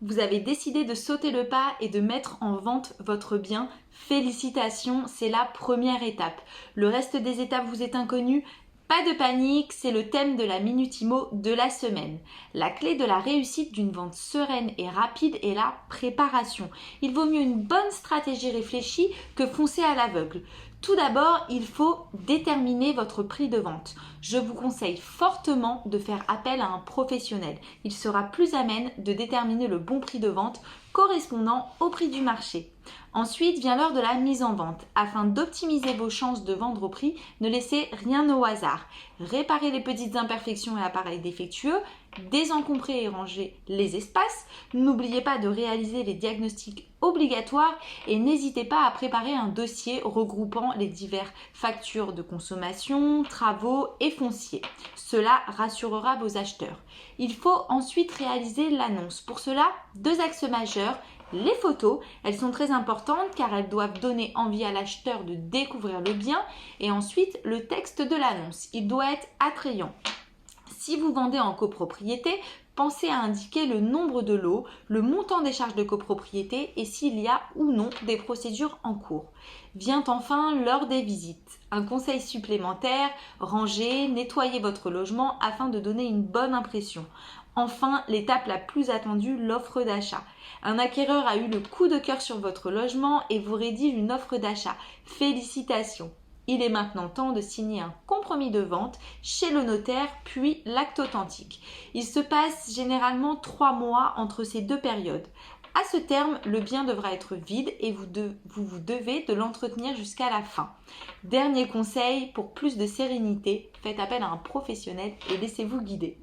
Vous avez décidé de sauter le pas et de mettre en vente votre bien. Félicitations, c'est la première étape. Le reste des étapes vous est inconnu. Pas de panique, c'est le thème de la Minute Imo de la semaine. La clé de la réussite d'une vente sereine et rapide est la préparation. Il vaut mieux une bonne stratégie réfléchie que foncer à l'aveugle. Tout d'abord, il faut déterminer votre prix de vente. Je vous conseille fortement de faire appel à un professionnel. Il sera plus amène de déterminer le bon prix de vente correspondant au prix du marché. Ensuite vient l'heure de la mise en vente. Afin d'optimiser vos chances de vendre au prix, ne laissez rien au hasard. Réparez les petites imperfections et appareils défectueux, désencombrer et ranger les espaces. N'oubliez pas de réaliser les diagnostics obligatoires et n'hésitez pas à préparer un dossier regroupant les diverses factures de consommation, travaux et fonciers. Cela rassurera vos acheteurs. Il faut ensuite réaliser l'annonce. Pour cela, 2 axes majeurs. Les photos, elles sont très importantes car elles doivent donner envie à l'acheteur de découvrir le bien. Et ensuite, le texte de l'annonce, il doit être attrayant. Si vous vendez en copropriété, pensez à indiquer le nombre de lots, le montant des charges de copropriété et s'il y a ou non des procédures en cours. Vient enfin l'heure des visites. Un conseil supplémentaire, rangez, nettoyez votre logement afin de donner une bonne impression. Enfin, l'étape la plus attendue, l'offre d'achat. Un acquéreur a eu le coup de cœur sur votre logement et vous rédige une offre d'achat. Félicitations! Il est maintenant temps de signer un compromis de vente chez le notaire, puis l'acte authentique. Il se passe généralement 3 mois entre ces 2 périodes. À ce terme, le bien devra être vide et vous devez de l'entretenir jusqu'à la fin. Dernier conseil, pour plus de sérénité, faites appel à un professionnel et laissez-vous guider.